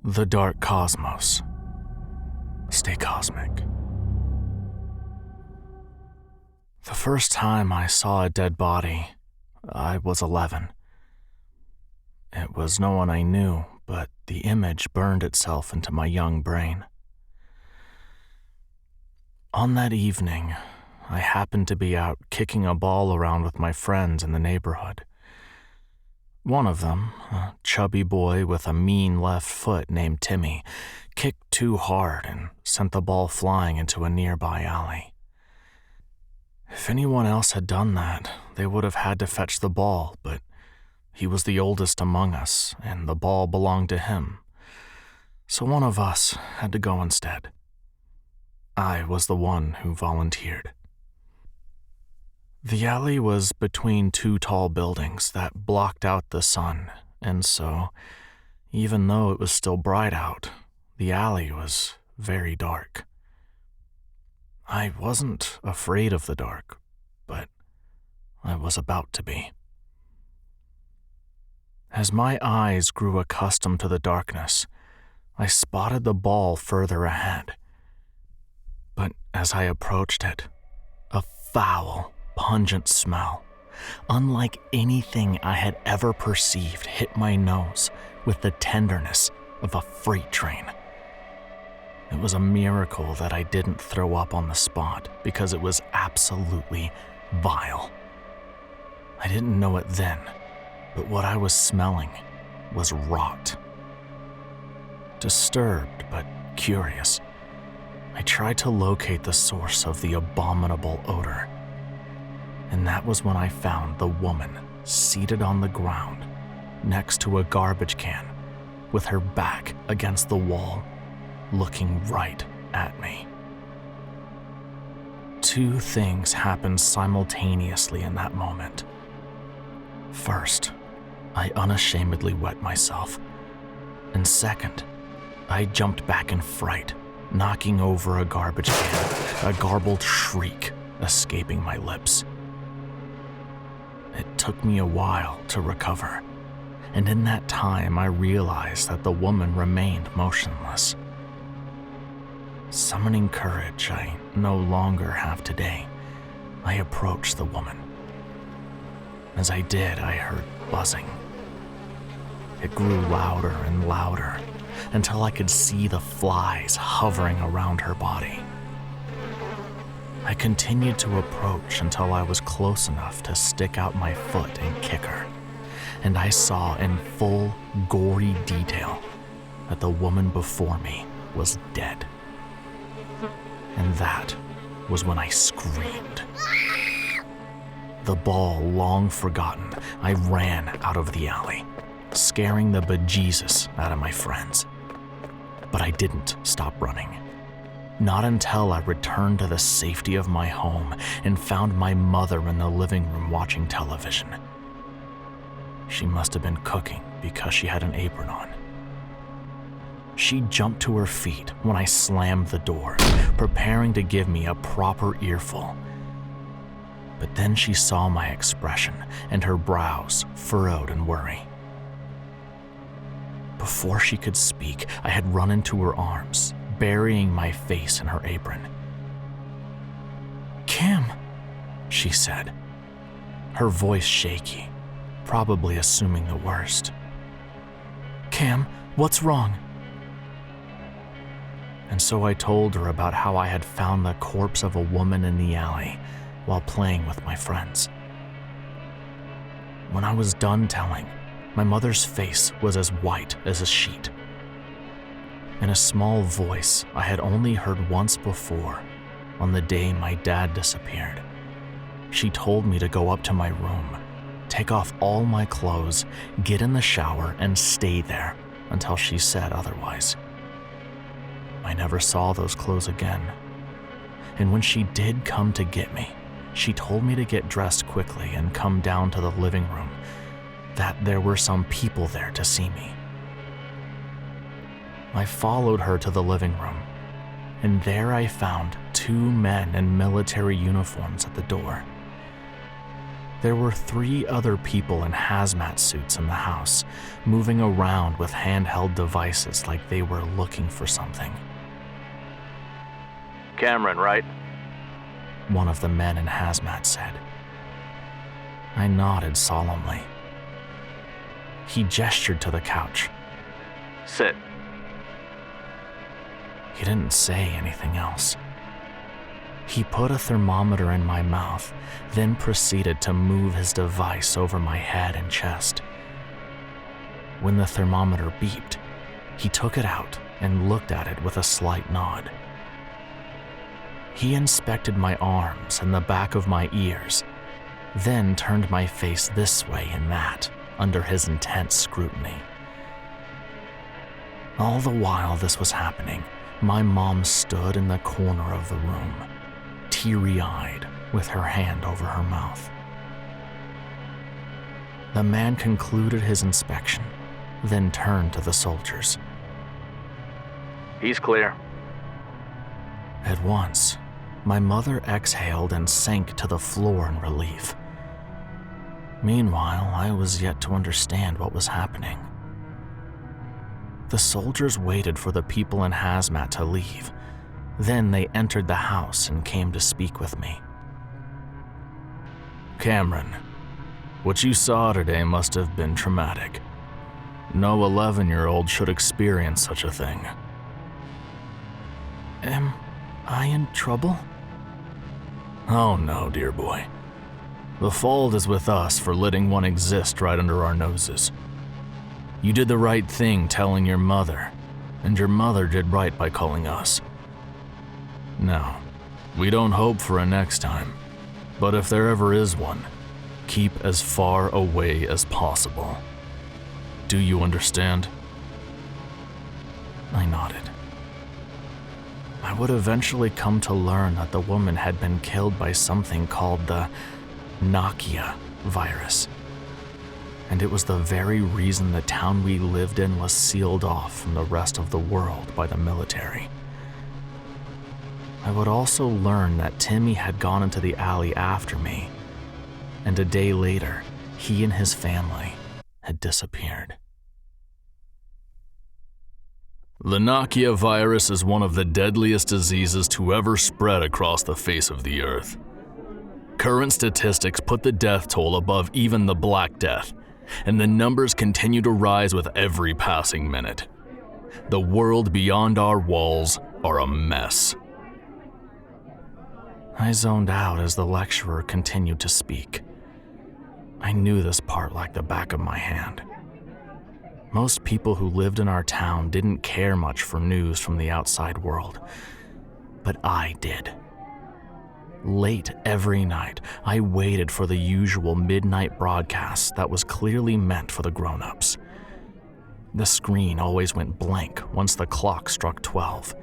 The dark cosmos. Stay cosmic. The first time I saw a dead body, I was 11. It was no one I knew, but the image burned itself into my young brain. On that evening, I happened to be out kicking a ball around with my friends in the neighborhood. One of them, a chubby boy with a mean left foot named Timmy, kicked too hard and sent the ball flying into a nearby alley. If anyone else had done that, they would have had to fetch the ball, but he was the oldest among us, and the ball belonged to him. So one of us had to go instead. I was the one who volunteered. The alley was between two tall buildings that blocked out the sun, and so, even though it was still bright out, the alley was very dark. I wasn't afraid of the dark, but I was about to be. As my eyes grew accustomed to the darkness, I spotted the ball further ahead. But as I approached it, a foul, pungent smell, unlike anything I had ever perceived, hit my nose with the tenderness of a freight train. It was a miracle that I didn't throw up on the spot because it was absolutely vile. I didn't know it then, but what I was smelling was rot. Disturbed but curious, I tried to locate the source of the abominable odor. And that was when I found the woman seated on the ground next to a garbage can with her back against the wall, looking right at me. Two things happened simultaneously in that moment. First, I unashamedly wet myself. And second, I jumped back in fright, knocking over a garbage can, a garbled shriek escaping my lips. It took me a while to recover, and in that time I realized that the woman remained motionless. Summoning courage I no longer have today, I approached the woman. As I did, I heard buzzing. It grew louder and louder until I could see the flies hovering around her body. I continued to approach until I was close enough to stick out my foot and kick her, and I saw in full, gory detail that the woman before me was dead. And that was when I screamed. The ball long forgotten, I ran out of the alley, scaring the bejesus out of my friends. But I didn't stop running. Not until I returned to the safety of my home and found my mother in the living room watching television. She must have been cooking because she had an apron on. She jumped to her feet when I slammed the door, preparing to give me a proper earful. But then she saw my expression and her brows furrowed in worry. Before she could speak, I had run into her arms, burying my face in her apron. "Kim," she said, her voice shaky, probably assuming the worst. "Kim, what's wrong?" And so I told her about how I had found the corpse of a woman in the alley while playing with my friends. When I was done telling, my mother's face was as white as a sheet. In a small voice I had only heard once before, on the day my dad disappeared, she told me to go up to my room, take off all my clothes, get in the shower, and stay there until she said otherwise. I never saw those clothes again. And when she did come to get me, she told me to get dressed quickly and come down to the living room, that there were some people there to see me. I followed her to the living room, and there I found two men in military uniforms at the door. There were 3 other people in hazmat suits in the house, moving around with handheld devices like they were looking for something. Cameron, right? One of the men in hazmat said. I nodded solemnly. He gestured to the couch. Sit. He didn't say anything else. He put a thermometer in my mouth, then proceeded to move his device over my head and chest. When the thermometer beeped, he took it out and looked at it with a slight nod. He inspected my arms and the back of my ears, then turned my face this way and that under his intense scrutiny. All the while this was happening, my mom stood in the corner of the room, teary-eyed, with her hand over her mouth. The man concluded his inspection, then turned to the soldiers. He's clear. At once, my mother exhaled and sank to the floor in relief. Meanwhile, I was yet to understand what was happening. The soldiers waited for the people in hazmat to leave. Then they entered the house and came to speak with me. Cameron, what you saw today must have been traumatic. No 11-year-old should experience such a thing. Am I in trouble? Oh no, dear boy. The fault is with us for letting one exist right under our noses. You did the right thing telling your mother, and your mother did right by calling us. Now, we don't hope for a next time, but if there ever is one, keep as far away as possible. Do you understand? I nodded. I would eventually come to learn that the woman had been killed by something called the Nakia virus. And it was the very reason the town we lived in was sealed off from the rest of the world by the military. I would also learn that Timmy had gone into the alley after me, and a day later, he and his family had disappeared. The Nakia virus is one of the deadliest diseases to ever spread across the face of the earth. Current statistics put the death toll above even the Black Death, and the numbers continue to rise with every passing minute. The world beyond our walls are a mess. I zoned out as the lecturer continued to speak. I knew this part like the back of my hand. Most people who lived in our town didn't care much for news from the outside world, but I did. Late every night, I waited for the usual midnight broadcast that was clearly meant for the grown-ups. The screen always went blank once the clock struck 12,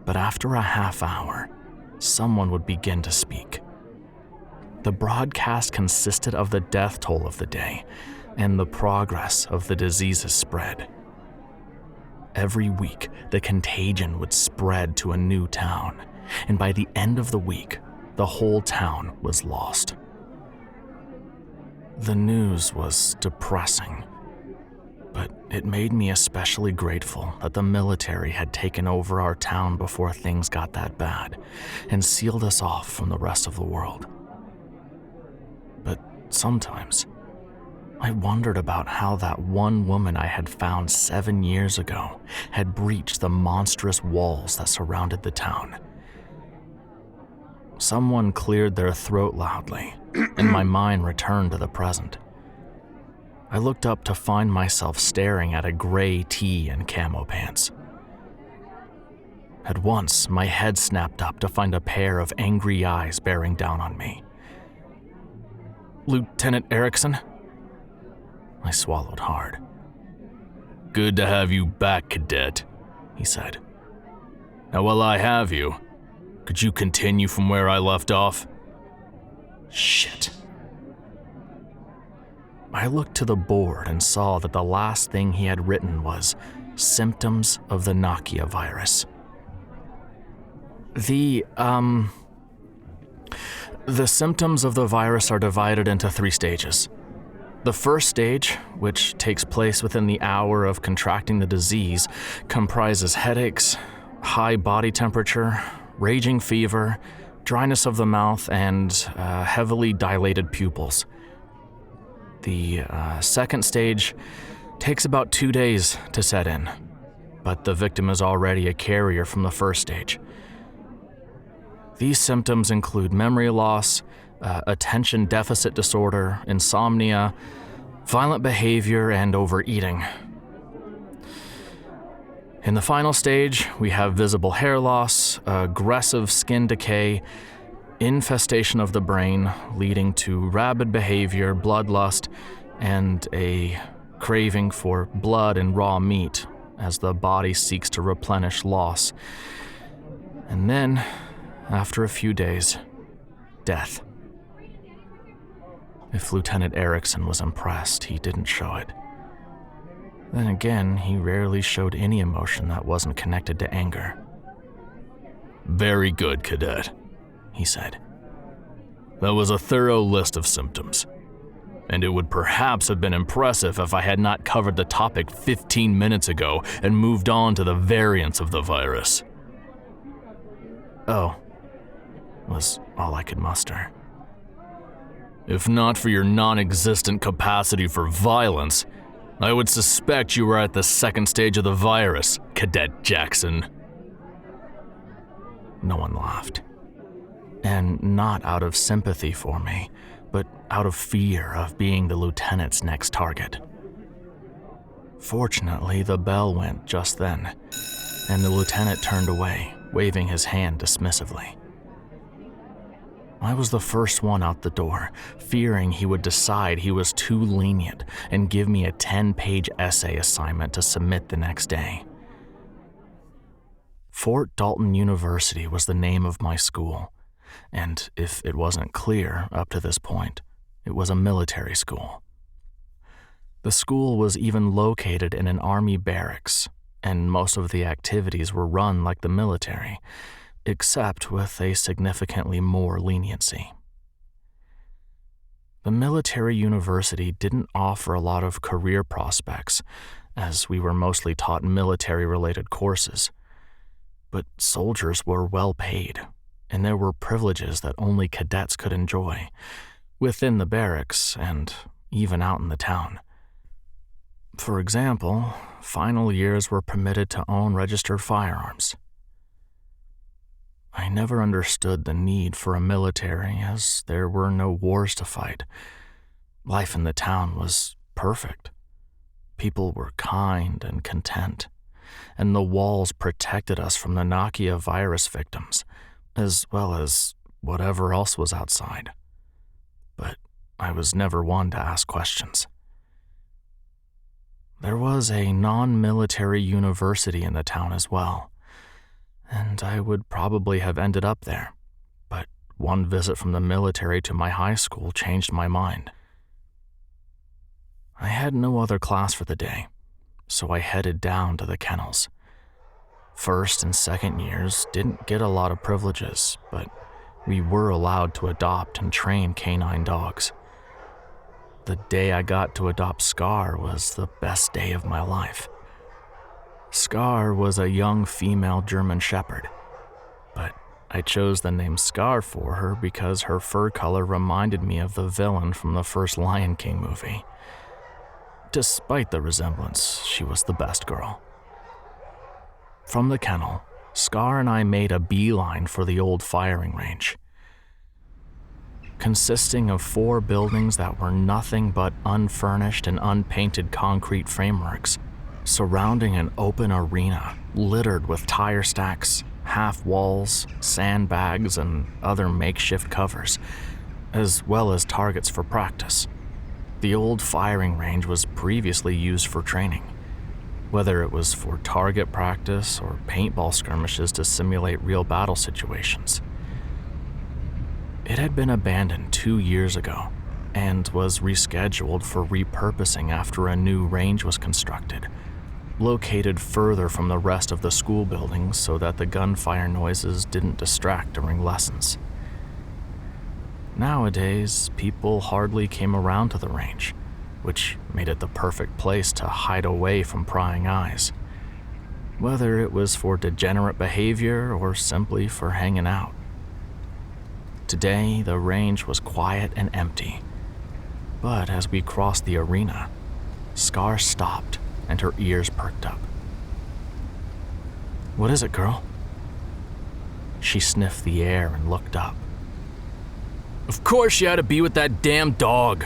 but after a half hour, someone would begin to speak. The broadcast consisted of the death toll of the day and the progress of the disease's spread. Every week, the contagion would spread to a new town, and by the end of the week, the whole town was lost. The news was depressing, but it made me especially grateful that the military had taken over our town before things got that bad and sealed us off from the rest of the world. But sometimes, I wondered about how that one woman I had found 7 years ago had breached the monstrous walls that surrounded the town. Someone cleared their throat loudly, and my mind returned to the present. I looked up to find myself staring at a gray tee and camo pants. At once, my head snapped up to find a pair of angry eyes bearing down on me. "Lieutenant Erickson?" I swallowed hard. "Good to have you back, cadet," he said. "Now while I have you, could you continue from where I left off?" Shit. I looked to the board and saw that the last thing he had written was symptoms of the Nakia virus. The symptoms of the virus are divided into 3 stages. The first stage, which takes place within the hour of contracting the disease, comprises headaches, high body temperature, raging fever, dryness of the mouth, and heavily dilated pupils. The second stage takes about 2 days to set in, but the victim is already a carrier from the first stage. These symptoms include memory loss, attention deficit disorder, insomnia, violent behavior, and overeating. In the final stage, we have visible hair loss, aggressive skin decay, infestation of the brain leading to rabid behavior, bloodlust, and a craving for blood and raw meat as the body seeks to replenish loss. And then, after a few days, death. If Lieutenant Erickson was impressed, he didn't show it. Then again, he rarely showed any emotion that wasn't connected to anger. "Very good, Cadet," he said. "That was a thorough list of symptoms. And it would perhaps have been impressive if I had not covered the topic 15 minutes ago and moved on to the variants of the virus." "Oh," was all I could muster. "If not for your non-existent capacity for violence, I would suspect you were at the second stage of the virus, Cadet Jackson." No one laughed. And not out of sympathy for me, but out of fear of being the lieutenant's next target. Fortunately, the bell went just then, and the lieutenant turned away, waving his hand dismissively. I was the first one out the door, fearing he would decide he was too lenient and give me a 10-page essay assignment to submit the next day. Fort Dalton University was the name of my school, and if it wasn't clear up to this point, it was a military school. The school was even located in an army barracks, and most of the activities were run like the military, except with a significantly more leniency. The military university didn't offer a lot of career prospects, as we were mostly taught military-related courses. But soldiers were well paid, and there were privileges that only cadets could enjoy, within the barracks and even out in the town. For example, final years were permitted to own registered firearms. I never understood the need for a military, as there were no wars to fight. Life in the town was perfect. People were kind and content, and the walls protected us from the Nakia virus victims, as well as whatever else was outside. But I was never one to ask questions. There was a non-military university in the town as well, and I would probably have ended up there, but one visit from the military to my high school changed my mind. I had no other class for the day, so I headed down to the kennels. First and second years didn't get a lot of privileges, but we were allowed to adopt and train canine dogs. The day I got to adopt Scar was the best day of my life. Scar was a young female German Shepherd, but I chose the name Scar for her because her fur color reminded me of the villain from the first Lion King movie. Despite the resemblance, she was the best girl. From the kennel, Scar and I made a beeline for the old firing range. Consisting of 4 buildings that were nothing but unfurnished and unpainted concrete frameworks, surrounding an open arena littered with tire stacks, half walls, sandbags, and other makeshift covers, as well as targets for practice. The old firing range was previously used for training, whether it was for target practice or paintball skirmishes to simulate real battle situations. It had been abandoned 2 years ago and was rescheduled for repurposing after a new range was constructed, located further from the rest of the school buildings so that the gunfire noises didn't distract during lessons. Nowadays, people hardly came around to the range, which made it the perfect place to hide away from prying eyes, whether it was for degenerate behavior or simply for hanging out. Today, the range was quiet and empty, but as we crossed the arena, Scar stopped and her ears perked up. "What is it, girl?" She sniffed the air and looked up. Of course you had to be with that damn dog,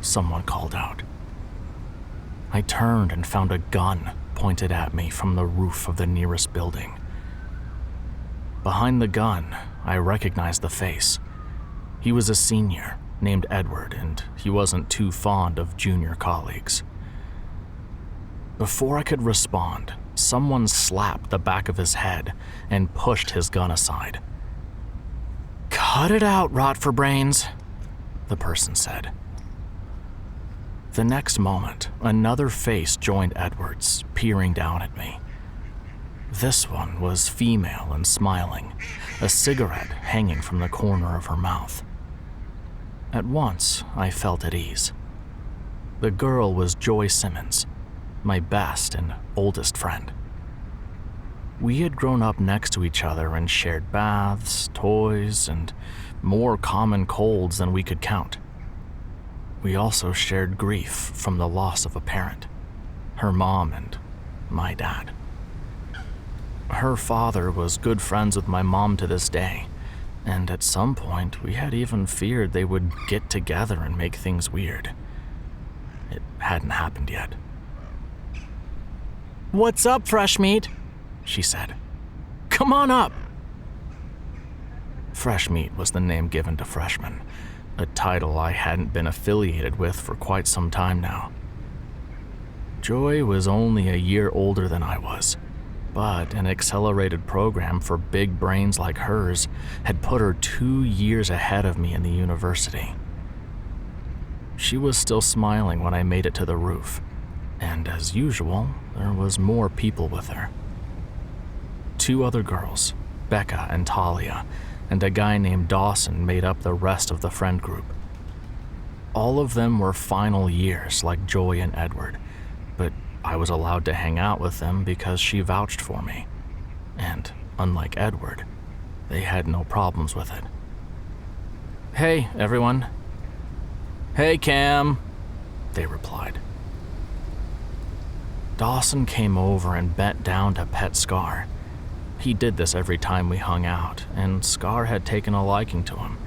someone called out. I turned and found a gun pointed at me from the roof of the nearest building. Behind the gun, I recognized the face. He was a senior named Edward, and he wasn't too fond of junior colleagues. Before I could respond, someone slapped the back of his head and pushed his gun aside. "Cut it out, rot for brains," the person said. The next moment, another face joined Edward's, peering down at me. This one was female and smiling, a cigarette hanging from the corner of her mouth. At once, I felt at ease. The girl was Joy Simmons, my best and oldest friend. We had grown up next to each other and shared baths, toys, and more common colds than we could count. We also shared grief from the loss of a parent, her mom and my dad. Her father was good friends with my mom to this day, and at some point we had even feared they would get together and make things weird. It hadn't happened yet. "What's up, fresh meat?" she said. "Come on up." Fresh meat was the name given to freshmen, a title I hadn't been affiliated with for quite some time now. Joy was only a year older than I was, but an accelerated program for big brains like hers had put her 2 years ahead of me in the university. She was still smiling when I made it to the roof, and as usual, there was more people with her. 2 other girls, Becca and Talia, and a guy named Dawson made up the rest of the friend group. All of them were final years like Joy and Edward, but I was allowed to hang out with them because she vouched for me. And unlike Edward, they had no problems with it. "Hey, everyone." "Hey, Cam," they replied. Dawson came over and bent down to pet Scar. He did this every time we hung out, and Scar had taken a liking to him.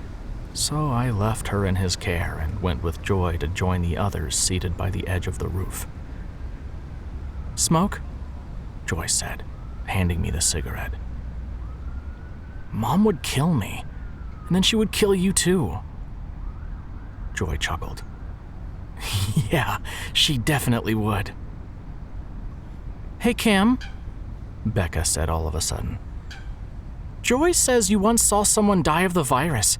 So I left her in his care and went with Joy to join the others seated by the edge of the roof. "Smoke?" Joy said, handing me the cigarette. "Mom would kill me, and then she would kill you too." Joy chuckled. "Yeah, she definitely would." "Hey, Cam," Becca said all of a sudden. "Joy says you once saw someone die of the virus.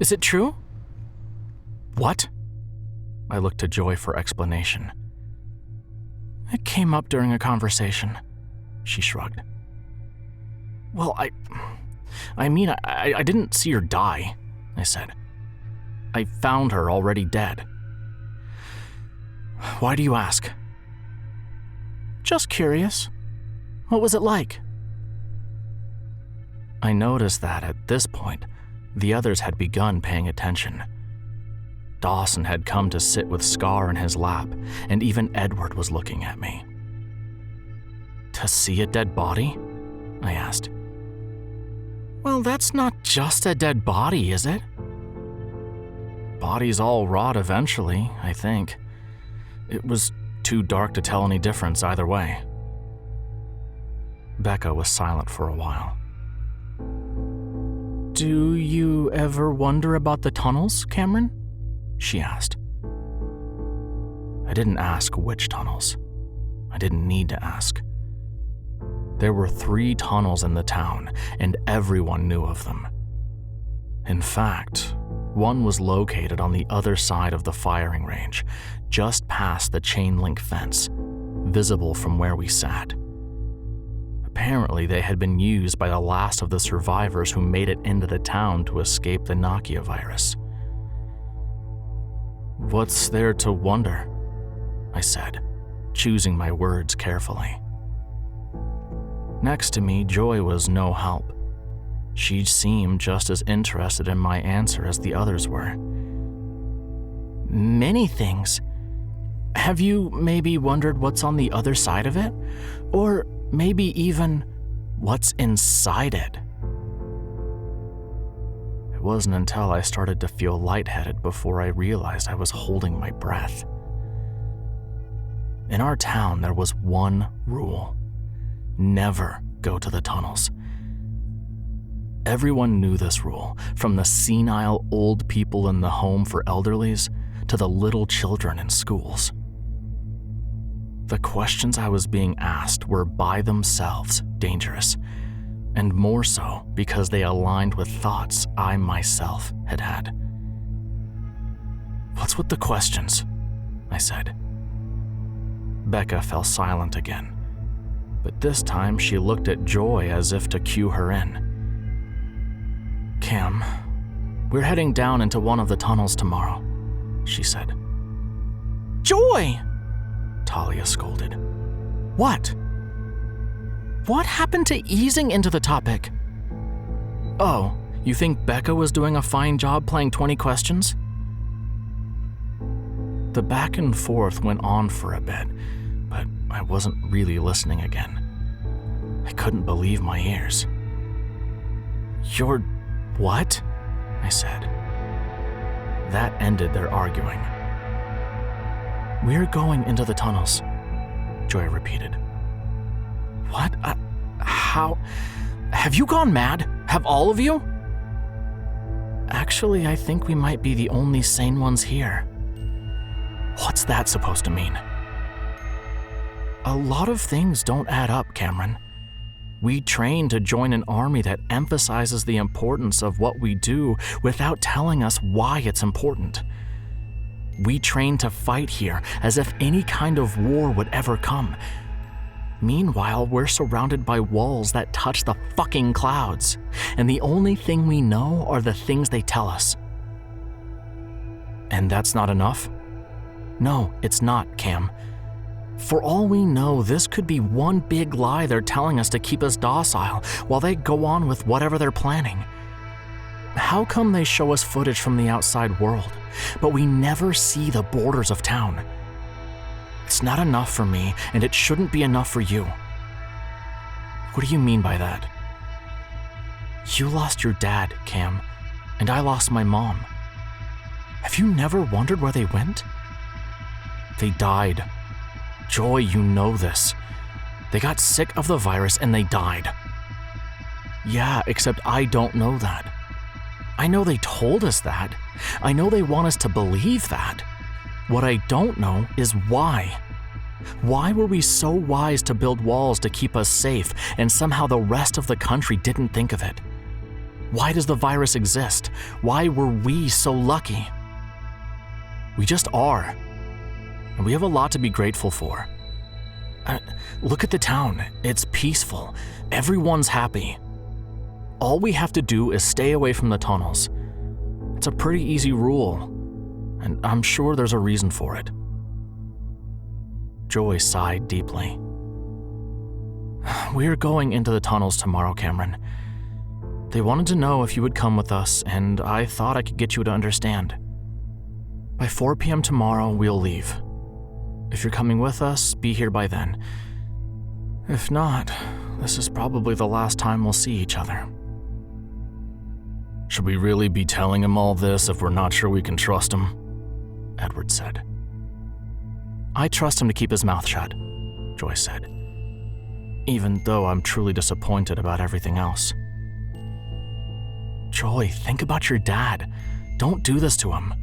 Is it true?" "What?" I looked to Joy for explanation. "It came up during a conversation," she shrugged. "Well, I mean, I didn't see her die," I said. "I found her already dead." "Why do you ask?" "Just curious. What was it like?" I noticed that at this point, the others had begun paying attention. Dawson had come to sit with Scar in his lap, and even Edward was looking at me. "To see a dead body?" I asked. "Well, that's not just a dead body, is it?" "Bodies all rot eventually, I think. It was too dark to tell any difference either way." Becca was silent for a while. "Do you ever wonder about the tunnels, Cameron?" she asked. I didn't ask which tunnels. I didn't need to ask. There were 3 tunnels in the town, and everyone knew of them. In fact, one was located on the other side of the firing range, just past the chain link fence, visible from where we sat. Apparently, they had been used by the last of the survivors who made it into the town to escape the Nakia virus. "What's there to wonder?" I said, choosing my words carefully. Next to me, Joy was no help. She seemed just as interested in my answer as the others were. "Many things. Have you maybe wondered what's on the other side of it? Or maybe even what's inside it?" It wasn't until I started to feel lightheaded before I realized I was holding my breath. In our town, there was one rule: never go to the tunnels. Everyone knew this rule, from the senile old people in the home for elderlies to the little children in schools. The questions I was being asked were by themselves dangerous, and more so because they aligned with thoughts I myself had had. "What's with the questions?" I said. Becca fell silent again, but this time she looked at Joy as if to cue her in. "Cam, we're heading down into one of the tunnels tomorrow," she said. "Joy!" Talia scolded. "What? What happened to easing into the topic?" "Oh, you think Becca was doing a fine job playing 20 questions?" The back and forth went on for a bit, but I wasn't really listening again. I couldn't believe my ears. "You're what?" I said. That ended their arguing. "We're going into the tunnels," Joy repeated. "What? How? Have you gone mad? Have all of you?" "Actually, I think we might be the only sane ones here." "What's that supposed to mean?" "A lot of things don't add up, Cameron. We train to join an army that emphasizes the importance of what we do without telling us why it's important. We train to fight here as if any kind of war would ever come. Meanwhile, we're surrounded by walls that touch the fucking clouds, and the only thing we know are the things they tell us." "And that's not enough?" "No, it's not, Cam. For all we know, this could be one big lie they're telling us to keep us docile while they go on with whatever they're planning. How come they show us footage from the outside world, but we never see the borders of town? It's not enough for me, and it shouldn't be enough for you." "What do you mean by that?" "You lost your dad, Cam, and I lost my mom. Have you never wondered where they went?" "They died. Joy, you know this. They got sick of the virus and they died." "Yeah, except I don't know that. I know they told us that. I know they want us to believe that. What I don't know is why. Why were we so wise to build walls to keep us safe and somehow the rest of the country didn't think of it? Why does the virus exist? Why were we so lucky? We just are. And we have a lot to be grateful for. Look at the town. It's peaceful. Everyone's happy. All we have to do is stay away from the tunnels. It's a pretty easy rule, and I'm sure there's a reason for it." Joy sighed deeply. "We're going into the tunnels tomorrow, Cameron. They wanted to know if you would come with us, and I thought I could get you to understand. By 4 p.m. tomorrow, we'll leave. If you're coming with us, be here by then. If not, this is probably the last time we'll see each other." "Should we really be telling him all this if we're not sure we can trust him?" Edward said. "I trust him to keep his mouth shut," Joy said, "even though I'm truly disappointed about everything else." "Joy, think about your dad. Don't do this to him."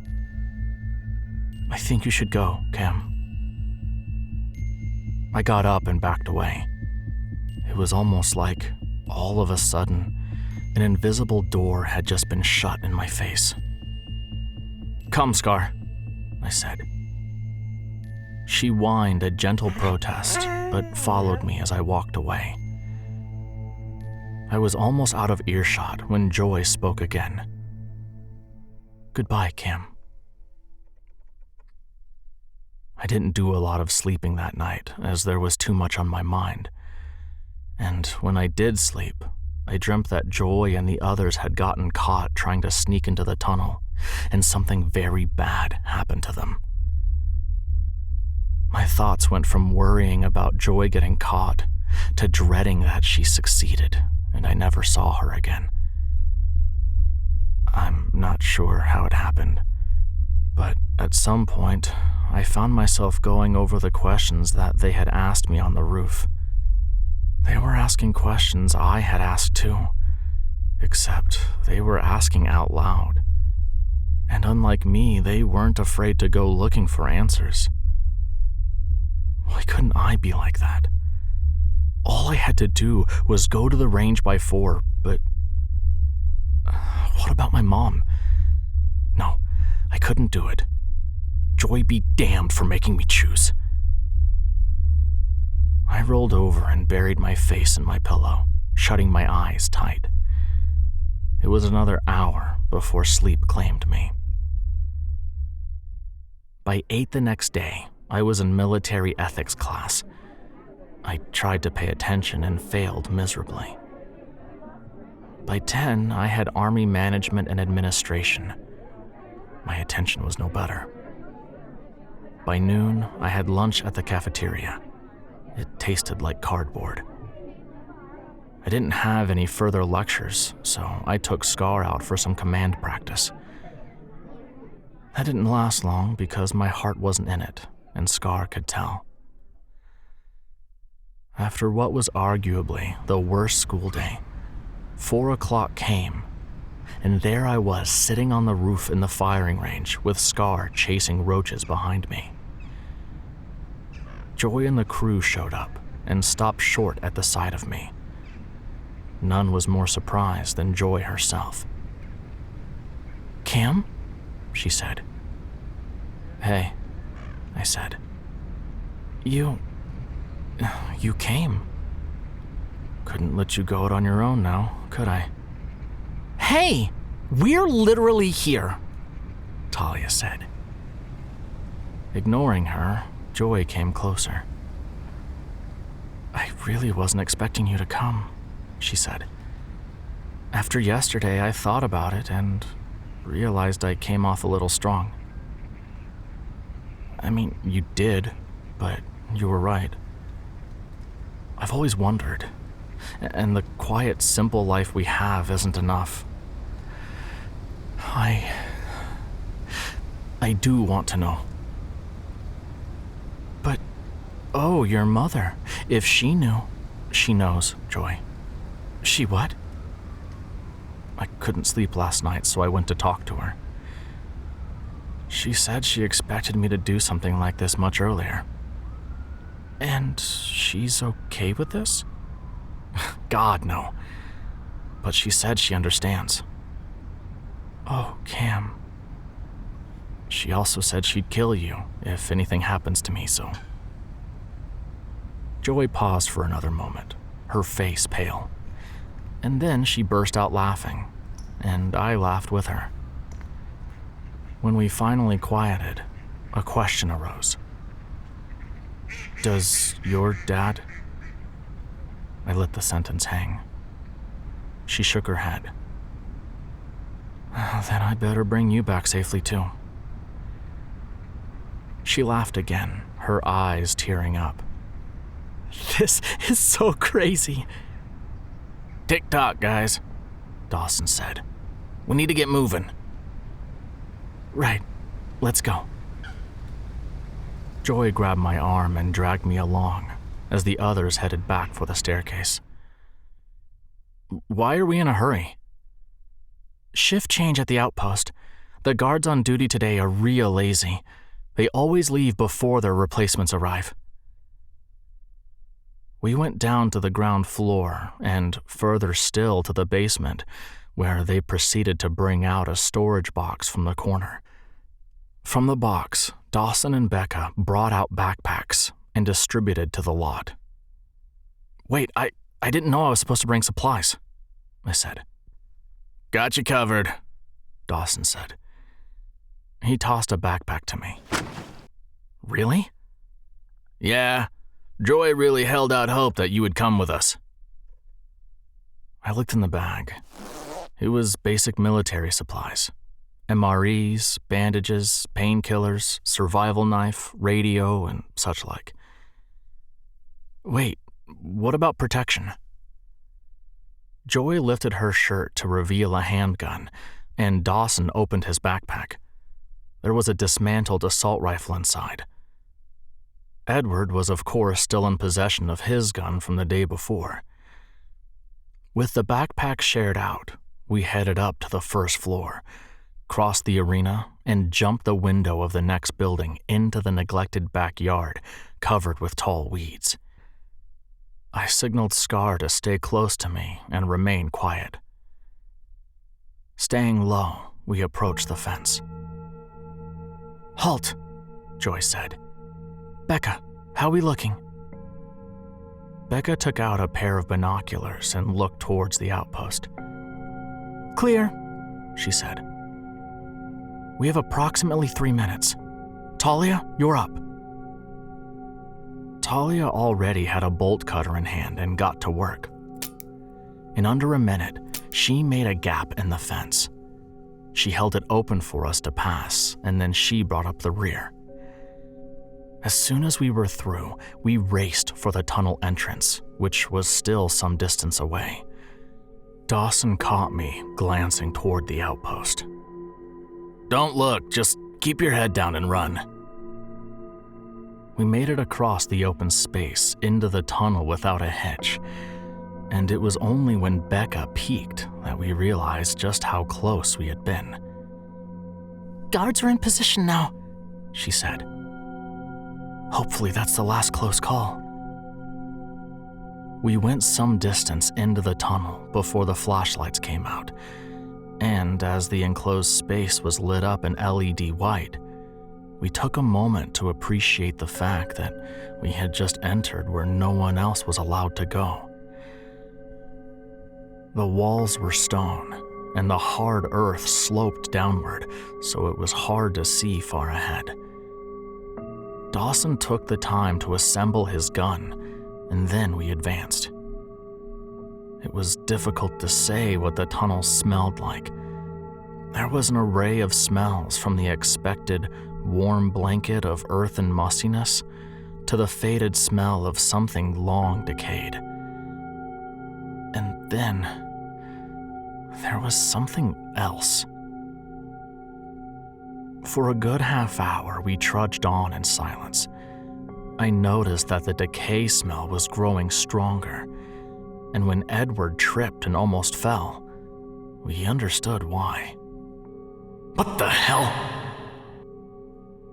"I think you should go, Cam." I got up and backed away. It was almost like, all of a sudden, an invisible door had just been shut in my face. "Come, Scar," I said. She whined a gentle protest, but followed me as I walked away. I was almost out of earshot when Joy spoke again. "Goodbye, Kim." I didn't do a lot of sleeping that night, as there was too much on my mind. And when I did sleep, I dreamt that Joy and the others had gotten caught trying to sneak into the tunnel, and something very bad happened to them. My thoughts went from worrying about Joy getting caught to dreading that she succeeded and I never saw her again. I'm not sure how it happened, but at some point, I found myself going over the questions that they had asked me on the roof. They were asking questions I had asked too, except they were asking out loud. And unlike me, they weren't afraid to go looking for answers. Why couldn't I be like that? All I had to do was go to the range by 4, but what about my mom? No, I couldn't do it. Joy be damned for making me choose. I rolled over and buried my face in my pillow, shutting my eyes tight. It was another hour before sleep claimed me. By 8 the next day, I was in military ethics class. I tried to pay attention and failed miserably. By 10, I had Army Management and Administration. My attention was no better. By noon, I had lunch at the cafeteria. It tasted like cardboard. I didn't have any further lectures, so I took Scar out for some command practice. That didn't last long because my heart wasn't in it, and Scar could tell. After what was arguably the worst school day, 4 o'clock came, and there I was sitting on the roof in the firing range with Scar chasing roaches behind me. Joy and the crew showed up and stopped short at the sight of me. None was more surprised than Joy herself. "Kim?" she said. "Hey," I said. You came. Couldn't let you go out on your own now, could I?" "Hey, we're literally here," Talia said. Ignoring her, Joy came closer. "I really wasn't expecting you to come," she said. "After yesterday, I thought about it and realized I came off a little strong. I mean, you did, but you were right. I've always wondered, and the quiet, simple life we have isn't enough. I do want to know. But, oh, your mother, if she knew..." "She knows, Joy." "She what?" "I couldn't sleep last night, so I went to talk to her. She said she expected me to do something like this much earlier." "And she's okay with this?" "God, no. But she said she understands." "Oh, Cam." "She also said she'd kill you if anything happens to me, so..." Joy paused for another moment, her face pale. And then she burst out laughing, and I laughed with her. When we finally quieted, a question arose. "Does your dad..." I let the sentence hang. She shook her head. "Then I better bring you back safely too." She laughed again, her eyes tearing up. "This is so crazy." "Tick-tock, guys," Dawson said. "We need to get moving." "Right, let's go." Joy grabbed my arm and dragged me along as the others headed back for the staircase. "Why are we in a hurry?" "Shift change at the outpost. The guards on duty today are real lazy. They always leave before their replacements arrive." We went down to the ground floor and further still to the basement, where they proceeded to bring out a storage box from the corner. From the box, Dawson and Becca brought out backpacks and distributed to the lot. "Wait, I didn't know I was supposed to bring supplies," I said. Got you covered, Dawson said. He tossed a backpack to me. Really? Yeah, Joy really held out hope that you would come with us. I looked in the bag. It was basic military supplies. MREs, bandages, painkillers, survival knife, radio, and such like. Wait, what about protection? Joy lifted her shirt to reveal a handgun, and Dawson opened his backpack. There was a dismantled assault rifle inside. Edward was, of course, still in possession of his gun from the day before. With the backpack shared out, we headed up to the first floor, crossed the arena, and jumped the window of the next building into the neglected backyard covered with tall weeds. I signaled Scar to stay close to me and remain quiet. Staying low, we approached the fence. "Halt," Joy said. "Becca, how we looking?" Becca took out a pair of binoculars and looked towards the outpost. "Clear," she said. "We have approximately 3 minutes. Talia, you're up." Talia already had a bolt cutter in hand and got to work. In under a minute, she made a gap in the fence. She held it open for us to pass, and then she brought up the rear. As soon as we were through, we raced for the tunnel entrance, which was still some distance away. Dawson caught me glancing toward the outpost. Don't look, just keep your head down and run. We made it across the open space into the tunnel without a hitch, and it was only when Becca peeked that we realized just how close we had been. "Guards are in position now," she said. "Hopefully that's the last close call." We went some distance into the tunnel before the flashlights came out, and as the enclosed space was lit up in LED white, we took a moment to appreciate the fact that we had just entered where no one else was allowed to go. The walls were stone, and the hard earth sloped downward, so it was hard to see far ahead. Dawson took the time to assemble his gun, and then we advanced. It was difficult to say what the tunnel smelled like. There was an array of smells, from the expected warm blanket of earth and mustiness to the faded smell of something long decayed. And then there was something else. For a good half hour, we trudged on in silence. I noticed that the decay smell was growing stronger, and when Edward tripped and almost fell, we understood why. What the hell?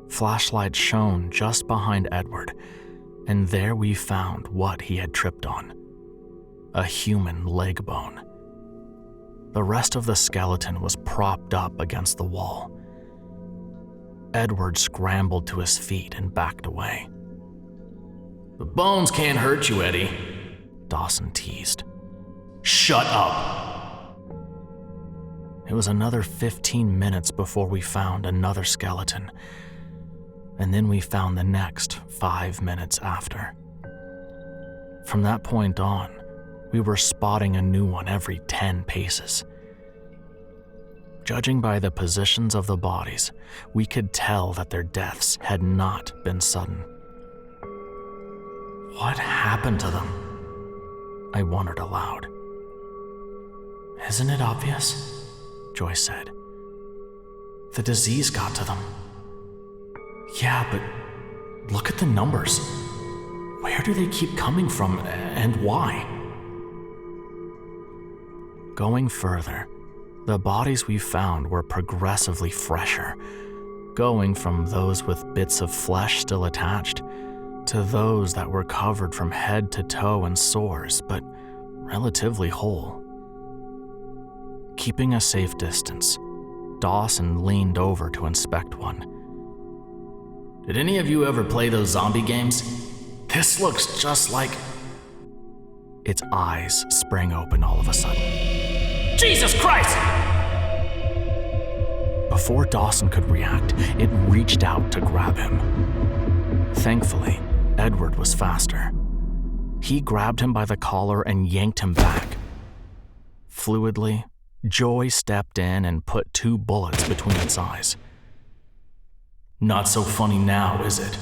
Flashlight shone just behind Edward, and there we found what he had tripped on: a human leg bone. The rest of the skeleton was propped up against the wall. Edward scrambled to his feet and backed away. The bones can't hurt you, Eddie, Dawson teased. Shut up. It was another 15 minutes before we found another skeleton, and then we found the next 5 minutes after. From that point on, we were spotting a new one every 10 paces. Judging by the positions of the bodies, we could tell that their deaths had not been sudden. What happened to them? I wondered aloud. "Isn't it obvious?" Joy said. "The disease got to them." "Yeah, but look at the numbers. Where do they keep coming from, and why?" Going further, the bodies we found were progressively fresher, going from those with bits of flesh still attached to those that were covered from head to toe in sores, but relatively whole. Keeping a safe distance, Dawson leaned over to inspect one. Did any of you ever play those zombie games? This looks just like... Its eyes sprang open all of a sudden. Jesus Christ! Before Dawson could react, it reached out to grab him. Thankfully, Edward was faster. He grabbed him by the collar and yanked him back. Fluidly, Joy stepped in and put 2 bullets between its eyes. Not so funny now, is it?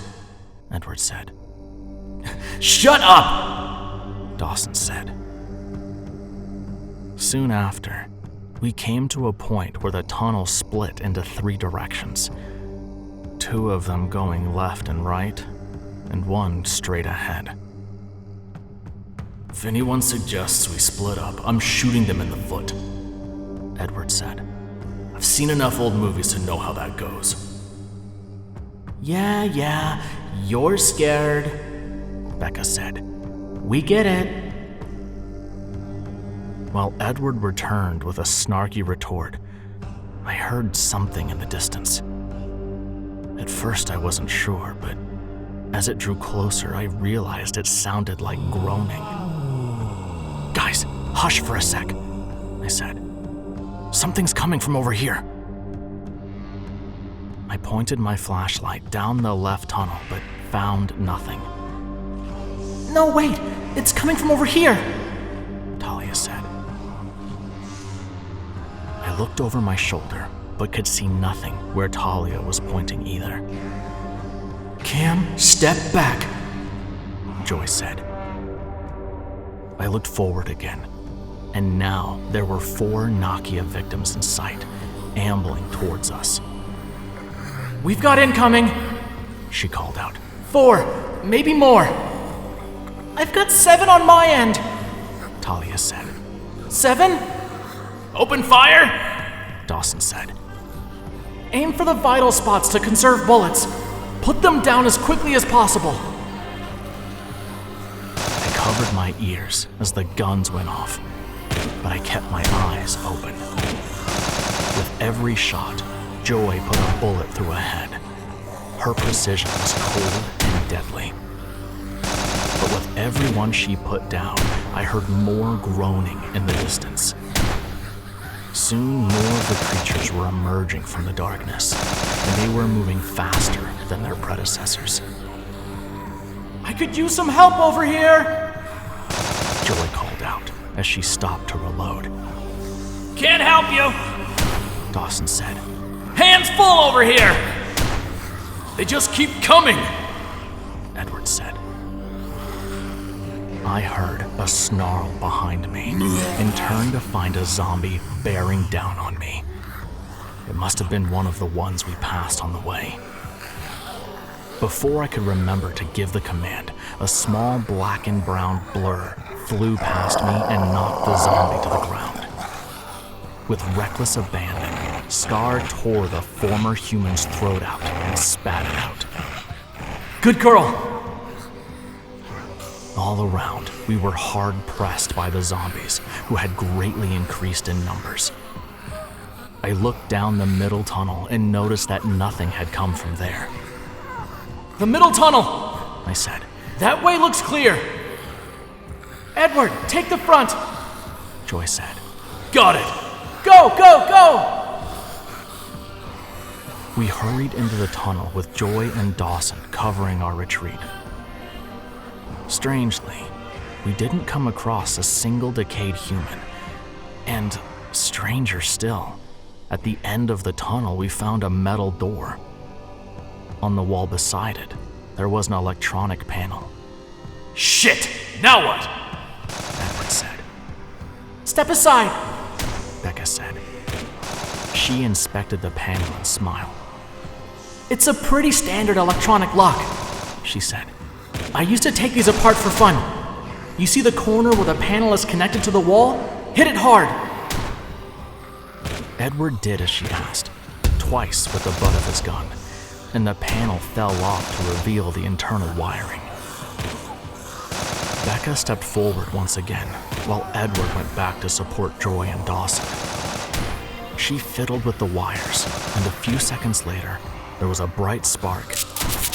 Edward said. Shut up! Dawson said. Soon after, we came to a point where the tunnel split into 3 directions. 2 of them going left and right, and 1 straight ahead. If anyone suggests we split up, I'm shooting them in the foot, Edward said. I've seen enough old movies to know how that goes. Yeah, you're scared, Becca said. We get it. While Edward returned with a snarky retort, I heard something in the distance. At first I wasn't sure, but as it drew closer, I realized it sounded like groaning. Guys, hush for a sec, I said. Something's coming from over here. I pointed my flashlight down the left tunnel, but found nothing. No, wait, it's coming from over here, Talia said. I looked over my shoulder, but could see nothing where Talia was pointing either. Cam, step back, Joy said. I looked forward again, and now there were 4 Nakia victims in sight, ambling towards us. We've got incoming, she called out. 4, maybe more. I've got 7 on my end, Talia said. 7? Open fire, Dawson said. Aim for the vital spots to conserve bullets. Put them down as quickly as possible. I covered my ears as the guns went off, but I kept my eyes open. With every shot, Joy put a bullet through a head. Her precision was cold and deadly. But with every one she put down, I heard more groaning in the distance. Soon more of the creatures were emerging from the darkness, and they were moving faster than their predecessors. I could use some help over here, Joy called out as she stopped to reload. Can't help you, Dawson said. Hands full over here. They just keep coming, Edward said. I heard a snarl behind me and turned to find a zombie bearing down on me. It must have been one of the ones we passed on the way. Before I could remember to give the command, a small black and brown blur flew past me and knocked the zombie to the ground. With reckless abandon, Scar tore the former human's throat out and spat it out. Good girl. All around, we were hard-pressed by the zombies, who had greatly increased in numbers. I looked down the middle tunnel and noticed that nothing had come from there. The middle tunnel, I said. That way looks clear. Edward, take the front. Joy said. Got it. Go, go, go! We hurried into the tunnel with Joy and Dawson covering our retreat. Strangely, we didn't come across a single decayed human. And stranger still, at the end of the tunnel we found a metal door. On the wall beside it, there was an electronic panel. Shit! Now what? Edward said. Step aside, Becca said. She inspected the panel and smiled. It's a pretty standard electronic lock, she said. I used to take these apart for fun. You see the corner where the panel is connected to the wall? Hit it hard. Edward did as she asked, twice with the butt of his gun, and the panel fell off to reveal the internal wiring. Becca stepped forward once again, while Edward went back to support Joy and Dawson. She fiddled with the wires, and a few seconds later, there was a bright spark.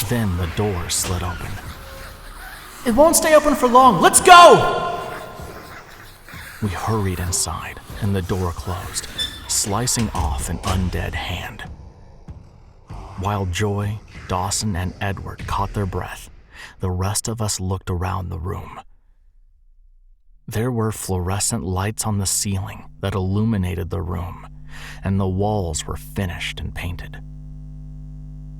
Then the door slid open. It won't stay open for long. Let's go! We hurried inside, and the door closed, slicing off an undead hand. While Joy, Dawson, and Edward caught their breath, the rest of us looked around the room. There were fluorescent lights on the ceiling that illuminated the room, and the walls were finished and painted.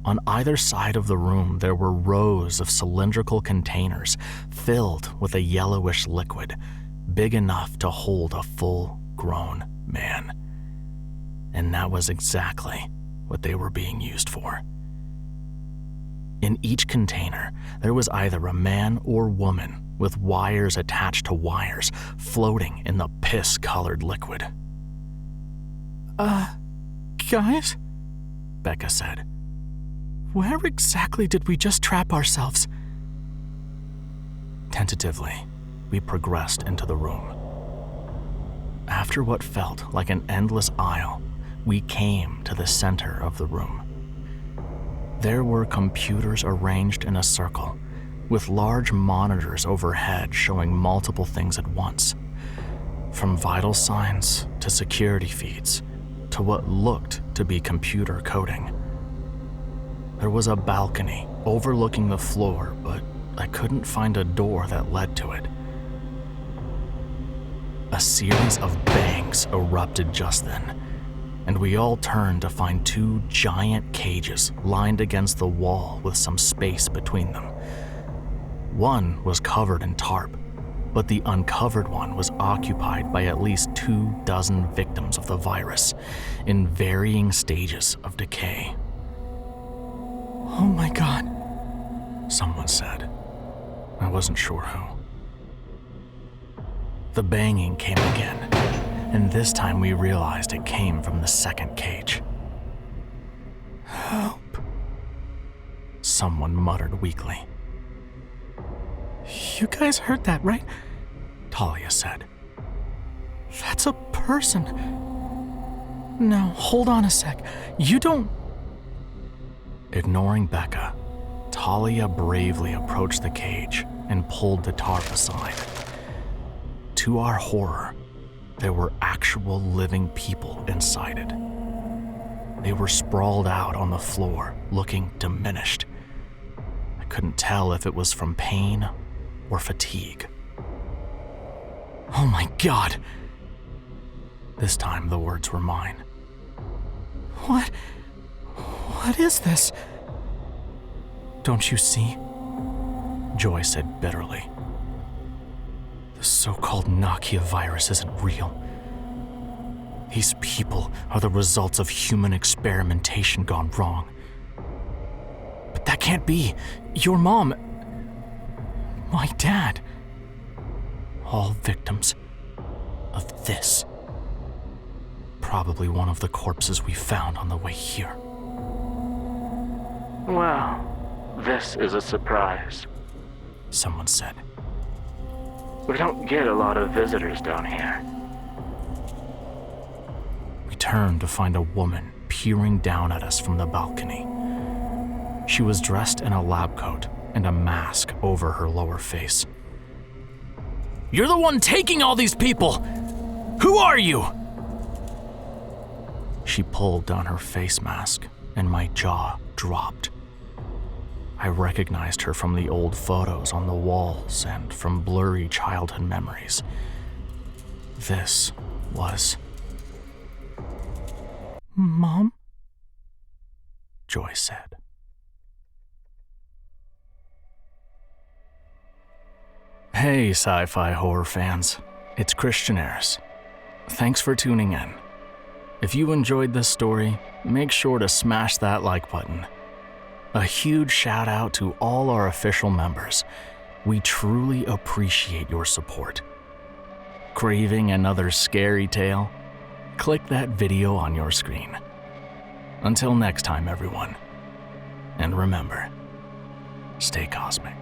On either side of the room, there were rows of cylindrical containers filled with a yellowish liquid, big enough to hold a full-grown man. And that was exactly what they were being used for. In each container, there was either a man or woman with wires attached to wires floating in the piss-colored liquid. Guys? Becca said. Where exactly did we just trap ourselves? Tentatively, we progressed into the room. After what felt like an endless aisle, we came to the center of the room. There were computers arranged in a circle, with large monitors overhead showing multiple things at once, from vital signs to security feeds to what looked to be computer coding. There was a balcony overlooking the floor, but I couldn't find a door that led to it. A series of bangs erupted just then, and we all turned to find two giant cages lined against the wall with some space between them. One was covered in tarp, but the uncovered one was occupied by at least 24 victims of the virus in varying stages of decay. Oh my God, someone said. I wasn't sure who. The banging came again, and this time we realized it came from the second cage. Help, someone muttered weakly. You guys heard that, right? Talia said. That's a person. Now, hold on a sec. You don't... Ignoring Becca, Talia bravely approached the cage and pulled the tarp aside. To our horror, there were actual living people inside it. They were sprawled out on the floor, looking diminished. I couldn't tell if it was from pain or fatigue. Oh my God! This time the words were mine. What is this? Don't you see? Joy said bitterly. The so-called Nakia virus isn't real. These people are the results of human experimentation gone wrong. But that can't be. Your mom, my dad, all victims of this. Probably one of the corpses we found on the way here. Well, this is a surprise, someone said. We don't get a lot of visitors down here. We turned to find a woman peering down at us from the balcony. She was dressed in a lab coat and a mask over her lower face. You're the one taking all these people! Who are you? She pulled down her face mask, and my jaw dropped. I recognized her from the old photos on the walls and from blurry childhood memories. This was... Mom? Joy said. Hey, sci-fi horror fans. It's Christian Ayers. Thanks for tuning in. If you enjoyed this story, make sure to smash that like button. A huge shout out to all our official members. We truly appreciate your support. Craving another scary tale? Click that video on your screen. Until next time, everyone. And remember, stay cosmic.